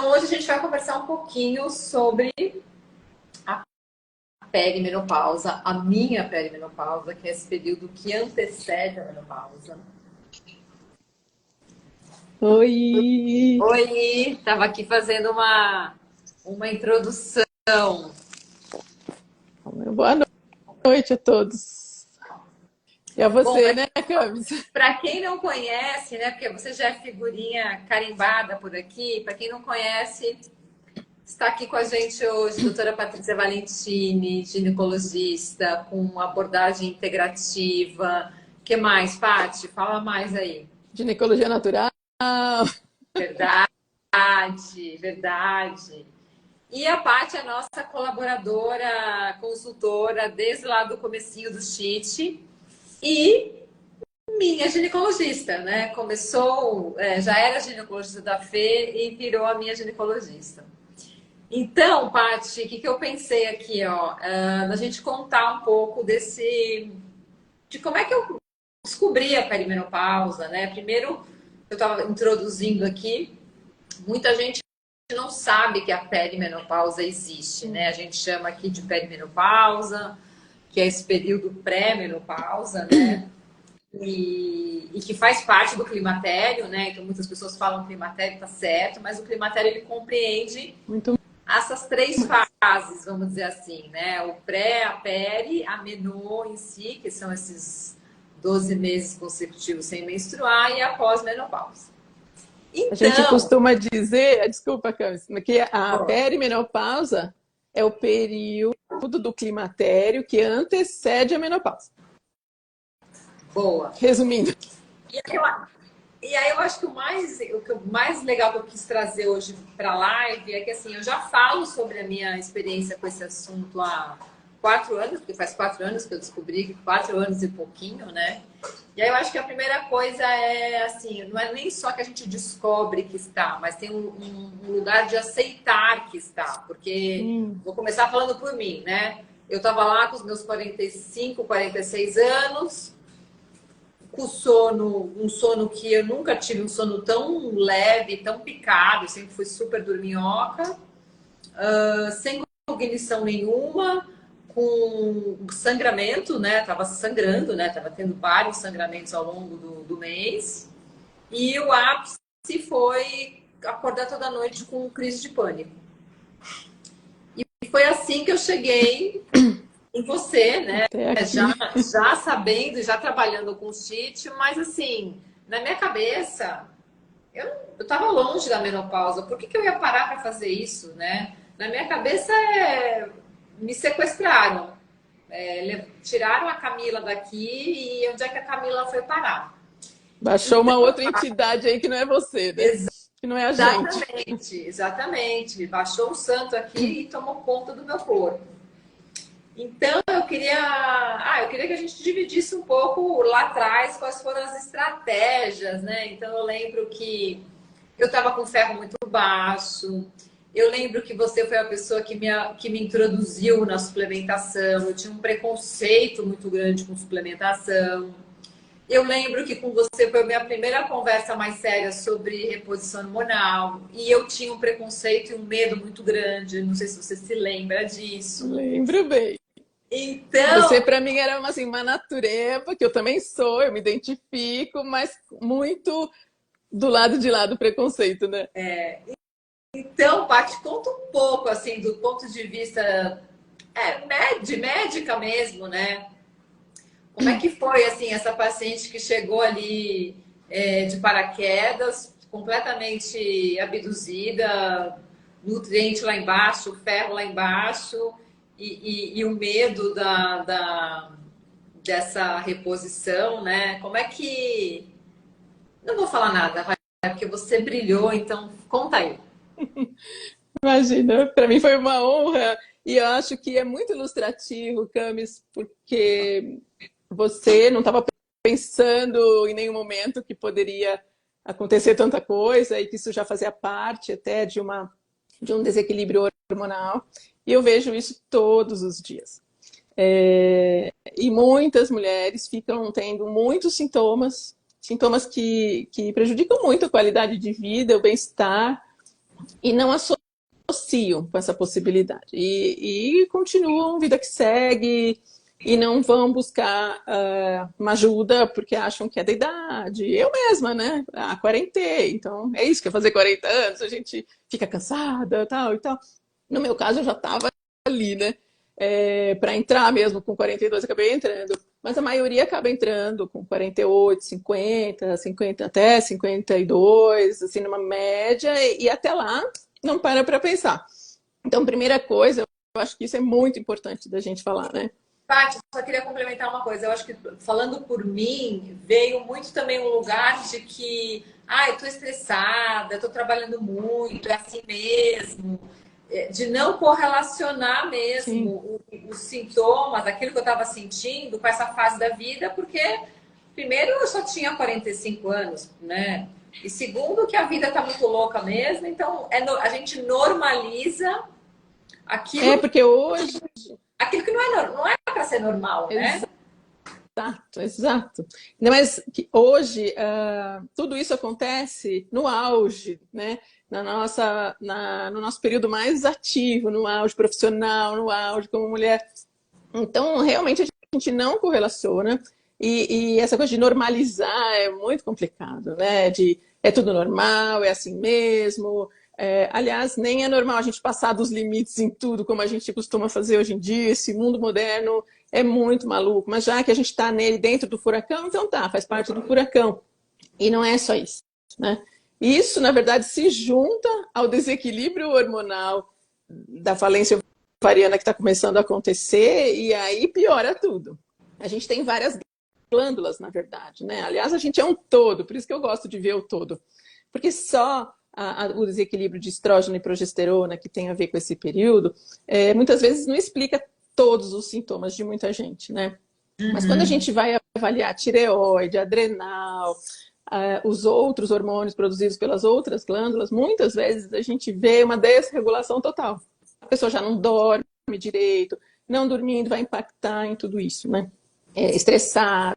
Então, hoje a gente vai conversar um pouquinho sobre a perimenopausa, a minha perimenopausa, que é esse período que antecede a menopausa. Oi! Oi, estava aqui fazendo uma introdução. Boa noite a todos. E a Bom, você, né, Camis? para quem não conhece, né, porque você já é figurinha carimbada por aqui, para quem não conhece, está aqui com a gente hoje a doutora Patrícia Valentini, ginecologista, com abordagem integrativa. O que mais, Paty? Fala mais aí. Ginecologia natural. Verdade, verdade. E a Paty é nossa colaboradora, consultora, desde lá do comecinho do CHIT. E minha ginecologista, né? Começou, já era ginecologista da Fê e virou a minha ginecologista. Então, Paty, o que eu pensei aqui, ó, da gente contar um pouco de como é que eu descobri a perimenopausa, né? Primeiro, eu estava introduzindo aqui, muita gente não sabe que a perimenopausa existe, né? A gente chama aqui de perimenopausa, que é esse período pré-menopausa, né? E que faz parte do climatério, né? Então muitas pessoas falam climatério, tá certo, mas o climatério ele compreende Muito essas três mais. fases, vamos dizer assim, né? O pré, a peri, a menô em si, que são esses 12 meses consecutivos sem menstruar, e a pós-menopausa. A gente Então, costuma dizer, desculpa, Camis, que a perimenopausa é o período do climatério que antecede a menopausa. boa. Resumindo. E aí, eu acho que o mais legal que eu quis trazer hoje para a live é que assim, eu já falo sobre a minha experiência com esse assunto há 4 anos, porque faz 4 anos que eu descobri, 4 anos e pouquinho, né? E aí eu acho que a primeira coisa é assim, não é nem só que a gente descobre que está, mas tem um lugar de aceitar que está, porque vou começar falando por mim, né? Eu estava lá com os meus 45, 46 anos, com sono, um sono que eu nunca tive um sono tão leve, tão picado, eu sempre fui super dorminhoca, sem cognição nenhuma, com sangramento, né? Tava sangrando, né? Tava tendo vários sangramentos ao longo do mês. E o ápice foi acordar toda noite com crise de pânico. E foi assim que eu cheguei em você, né? Até Já, aqui. já sabendo, já trabalhando com o sítio, mas assim, na minha cabeça, eu estava longe da menopausa. Por que eu ia parar para fazer isso, né? Na minha cabeça, me sequestraram. Tiraram a Camila daqui e onde é que a Camila foi parar? Baixou uma outra entidade aí que não é você, né? Que não é a gente. Exatamente, exatamente. Baixou o santo aqui e tomou conta do meu corpo. Então, eu queria que a gente dividisse um pouco lá atrás quais foram as estratégias, né? Então, eu lembro que eu estava com ferro muito baixo. Eu lembro que você foi a pessoa que me introduziu na suplementação. Eu tinha um preconceito muito grande com suplementação. Eu lembro que com você foi a minha primeira conversa mais séria sobre reposição hormonal. E eu tinha um preconceito e um medo muito grande. Não sei se você se lembra disso. Lembro bem. Você, Então, para mim, era uma natureba, que eu também sou, eu me identifico, mas muito do lado de lá do preconceito, né? Paty, conta um pouco, assim, do ponto de vista de médica mesmo, né? Como é que foi, assim, essa paciente que chegou ali de paraquedas, completamente abduzida, nutriente lá embaixo, ferro lá embaixo, e o medo dessa reposição, né? Como é que... Não vou falar nada, vai, porque você brilhou, então conta aí. Imagina, para mim foi uma honra e eu acho que é muito ilustrativo, Camis, porque você não estava pensando em nenhum momento que poderia acontecer tanta coisa e que isso já fazia parte até de um desequilíbrio hormonal. E eu vejo isso todos os dias. E muitas mulheres ficam tendo muitos sintomas que prejudicam muito a qualidade de vida, o bem-estar, e não associam com essa possibilidade. E continuam, vida que segue, e não vão buscar uma ajuda porque acham que é da idade. Eu mesma, né? Quarentei, então é isso que é fazer 40 anos, a gente fica cansada, tal e tal. No meu caso, eu já estava ali, né? Para entrar mesmo com 42, acabei entrando. Mas a maioria acaba entrando com 48, 50, 50 até 52, assim, numa média, e até lá não para pensar. Então, primeira coisa, eu acho que isso é muito importante da gente falar, né? Paty, só queria complementar uma coisa. Eu acho que, falando por mim, veio muito também um lugar de que, eu tô estressada, eu tô trabalhando muito, é assim mesmo. De não correlacionar Sim. mesmo os sintomas, aquilo que eu estava sentindo com essa fase da vida, porque, primeiro, eu só tinha 45 anos, né? E segundo, que a vida tá muito louca mesmo, então a gente normaliza aquilo, Porque hoje... aquilo que não é para ser normal, né? Exato, exato. Mas que hoje tudo isso acontece no auge, né? No nosso período mais ativo, no auge profissional, no auge como mulher. Então, realmente, a gente não correlaciona. E essa coisa de normalizar é muito complicado, né? É tudo normal, é assim mesmo. Aliás, nem é normal a gente passar dos limites em tudo, como a gente costuma fazer hoje em dia. Esse mundo moderno é muito maluco. Mas já que a gente está nele dentro do furacão, então tá, faz parte do furacão. E não é só isso, né? Isso, na verdade, se junta ao desequilíbrio hormonal da falência ovariana que está começando a acontecer, e aí piora tudo. A gente tem várias glândulas, na verdade, né? Aliás, a gente é um todo, por isso que eu gosto de ver o todo. Porque só o desequilíbrio de estrógeno e progesterona, que tem a ver com esse período, muitas vezes não explica todos os sintomas de muita gente, né? Mas quando a gente vai avaliar tireoide, adrenal, os outros hormônios produzidos pelas outras glândulas, muitas vezes a gente vê uma desregulação total. A pessoa já não dorme direito, não dormindo vai impactar em tudo isso, né? Estressada,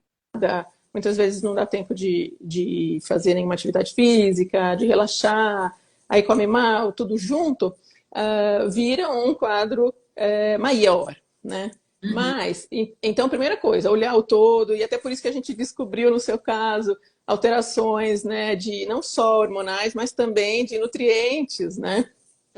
muitas vezes não dá tempo de fazer nenhuma atividade física, de relaxar, aí come mal, tudo junto, vira um quadro maior, né? Mas, então, primeira coisa, olhar o todo, e até por isso que a gente descobriu, no seu caso, alterações, né, de não só hormonais, mas também de nutrientes, né?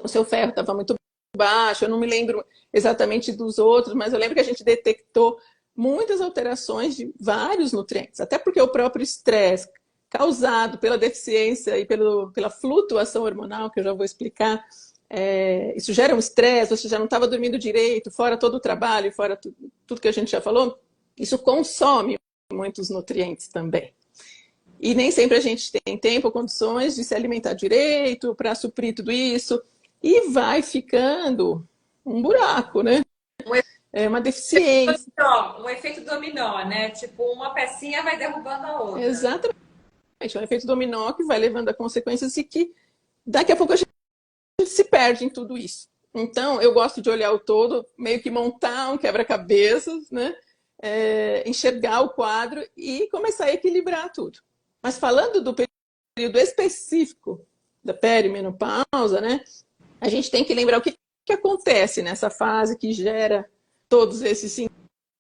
O seu ferro estava muito baixo, eu não me lembro exatamente dos outros, mas eu lembro que a gente detectou muitas alterações de vários nutrientes, até porque o próprio estresse causado pela deficiência e pela flutuação hormonal, que eu já vou explicar, isso gera um estresse, você já não estava dormindo direito, fora todo o trabalho, fora tudo que a gente já falou, isso consome muitos nutrientes também. E nem sempre a gente tem tempo ou condições de se alimentar direito para suprir tudo isso, e vai ficando um buraco, né? É uma deficiência. Um efeito dominó, né? Tipo, uma pecinha vai derrubando a outra. Exatamente. É um efeito dominó que vai levando a consequências e que daqui a pouco a gente se perde em tudo isso. Então, eu gosto de olhar o todo, meio que montar um quebra-cabeças, né? Enxergar o quadro e começar a equilibrar tudo. Mas falando do período específico da perimenopausa, né? A gente tem que lembrar o que acontece nessa fase que gera todos esses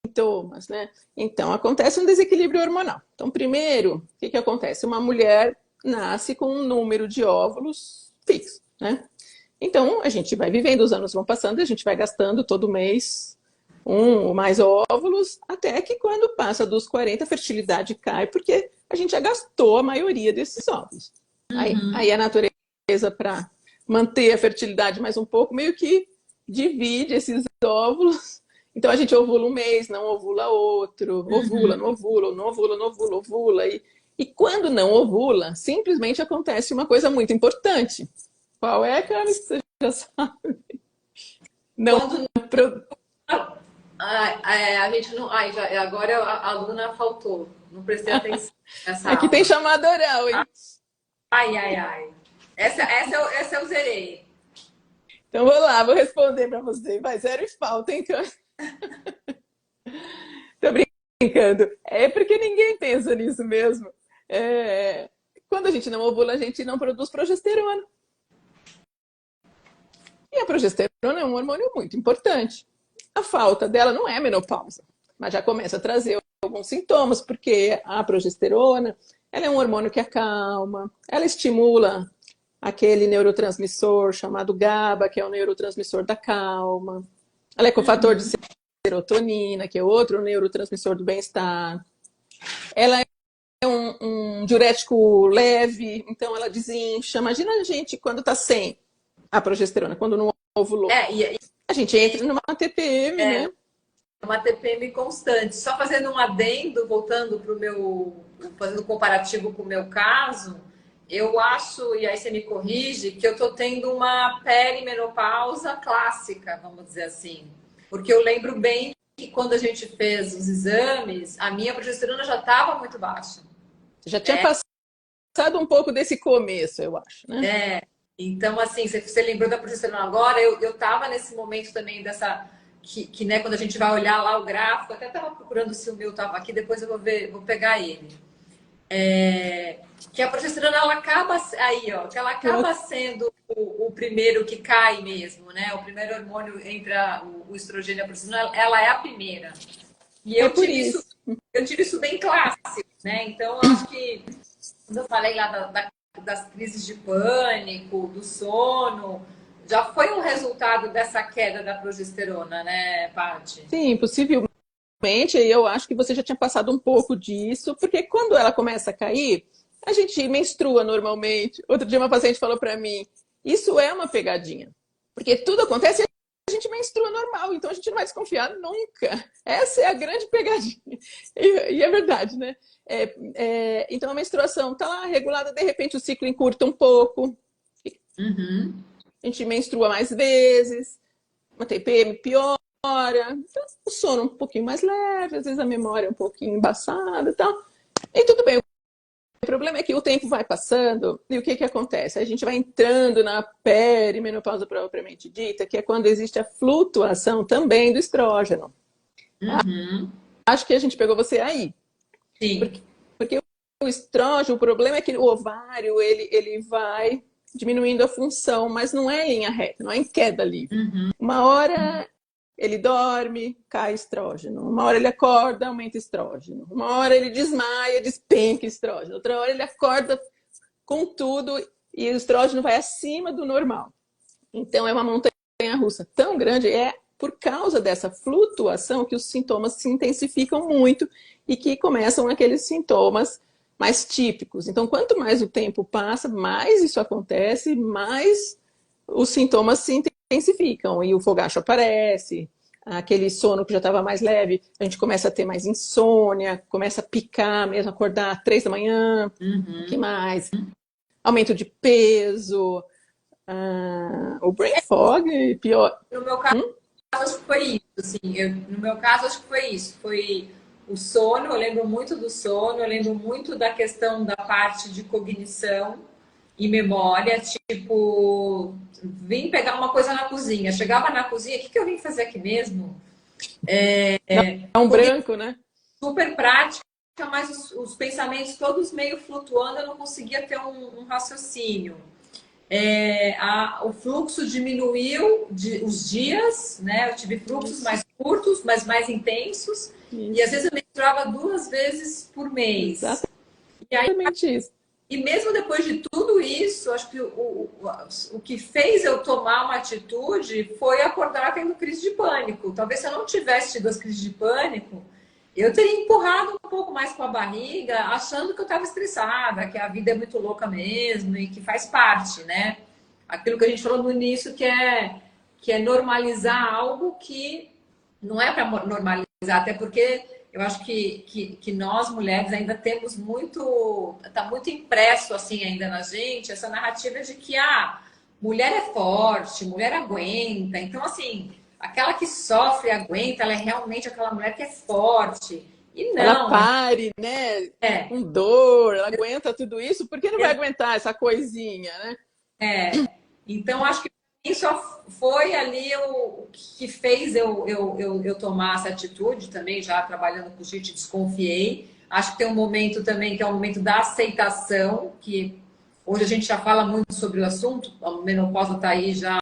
sintomas, né? Então, acontece um desequilíbrio hormonal. Então, primeiro, o que acontece? Uma mulher nasce com um número de óvulos fixo, né? Então, a gente vai vivendo, os anos vão passando, a gente vai gastando todo mês um ou mais óvulos, até que quando passa dos 40, a fertilidade cai, porque a gente já gastou a maioria desses óvulos. Aí a natureza, para manter a fertilidade mais um pouco, meio que divide esses óvulos. Então a gente ovula um mês, não ovula outro, ovula, não ovula, não ovula, não ovula, ovula. E quando não ovula, simplesmente acontece uma coisa muito importante. Qual é, cara? Você já sabe. Não. Quando... a gente não. Agora a Luna faltou. Não prestei atenção nessa Aqui aula. tem chamada oral, hein? Ai. Essa eu zerei. Então vou lá, vou responder para você. Vai, zero e falta, hein, Cami? Tô brincando. É porque ninguém pensa nisso mesmo. Quando a gente não ovula, a gente não produz progesterona. E a progesterona é um hormônio muito importante. A falta dela não é menopausa, mas já começa a trazer alguns sintomas, porque a progesterona, ela é um hormônio que acalma, ela estimula aquele neurotransmissor chamado GABA, que é o neurotransmissor da calma. Ela é cofator de serotonina, que é outro neurotransmissor do bem-estar. Ela é um diurético leve, então ela desincha. Imagina a gente quando está sem a progesterona, quando não ovulou. A gente entra numa TPM, né? Uma TPM constante. Só fazendo um adendo, voltando para o meu, fazendo um comparativo com o meu caso, eu acho, e aí você me corrige, que eu estou tendo uma perimenopausa clássica, vamos dizer assim. Porque eu lembro bem que quando a gente fez os exames, a minha progesterona já estava muito baixa. Já tinha passado um pouco desse começo, eu acho, né? Então, assim, você lembrou da progesterona agora, eu estava nesse momento também dessa... né, quando a gente vai olhar lá o gráfico, até estava procurando se o meu estava aqui, depois eu vou pegar ele. Que a progesterona, ela acaba aí, ó, que ela acaba sendo o primeiro que cai mesmo, né? O primeiro hormônio entre o estrogênio e a progesterona, ela é a primeira. E eu tive isso bem clássico, né? Então, eu acho que quando eu falei lá das crises de pânico, do sono, já foi um resultado dessa queda da progesterona, né, Paty? Sim, possivelmente. E eu acho que você já tinha passado um pouco disso, porque quando ela começa a cair, a gente menstrua normalmente. Outro dia uma paciente falou para mim, isso é uma pegadinha, porque tudo acontece e a gente menstrua normal, então a gente não vai desconfiar nunca. Essa é a grande pegadinha. E é verdade, né? Então a menstruação está lá regulada, de repente o ciclo encurta um pouco. A gente menstrua mais vezes, uma TPM piora, então, o sono um pouquinho mais leve, às vezes a memória um pouquinho embaçada e tal. E tudo bem. O problema é que o tempo vai passando e o que acontece? A gente vai entrando na perimenopausa propriamente dita, que é quando existe a flutuação também do estrógeno. Acho que a gente pegou você aí. Sim. Porque o estrógeno, o problema é que o ovário, ele vai diminuindo a função, mas não é em linha reta, não é em queda livre. Uma hora ele dorme, cai estrógeno. Uma hora ele acorda, aumenta estrógeno. Uma hora ele desmaia, despenca estrógeno. Outra hora ele acorda com tudo e o estrógeno vai acima do normal. Então é uma montanha-russa tão grande, é por causa dessa flutuação que os sintomas se intensificam muito e que começam aqueles sintomas mais típicos. Então, quanto mais o tempo passa, mais isso acontece, mais os sintomas se intensificam. E o fogacho aparece, aquele sono que já estava mais leve, a gente começa a ter mais insônia, começa a picar mesmo, acordar às 3 da manhã, o que mais? Aumento de peso, o brain fog, pior. No meu caso, acho que foi isso. Assim, no meu caso, acho que foi isso. Foi o sono, eu lembro muito do sono, eu lembro muito da questão da parte de cognição e memória, tipo, vim pegar uma coisa na cozinha. Chegava na cozinha, o que eu vim fazer aqui mesmo? É um branco, né? Super prática, mas os pensamentos todos meio flutuando, eu não conseguia ter um raciocínio. O fluxo diminuiu os dias, né? Eu tive fluxos mais curtos, mas mais intensos. Isso. E às vezes eu menstruava 2 vezes por mês. Exatamente isso. E mesmo depois de tudo isso, acho que o que fez eu tomar uma atitude foi acordar tendo crise de pânico. Talvez se eu não tivesse tido as crises de pânico, eu teria empurrado um pouco mais com a barriga, achando que eu estava estressada, que a vida é muito louca mesmo e que faz parte, né? Aquilo que a gente falou no início, que é normalizar algo que não é para normalizar, até porque eu acho que nós mulheres ainda temos muito, está muito impresso assim ainda na gente, essa narrativa de que mulher é forte, mulher aguenta. Então, assim, aquela que sofre, aguenta, ela é realmente aquela mulher que é forte. E não. Ela pare, né? Com dor, ela aguenta tudo isso, por que não vai aguentar essa coisinha, né? Então, acho que isso foi ali o que fez eu tomar essa atitude também, já trabalhando com gente, desconfiei. Acho que tem um momento também que é o momento da aceitação, que hoje a gente já fala muito sobre o assunto, a menopausa está aí já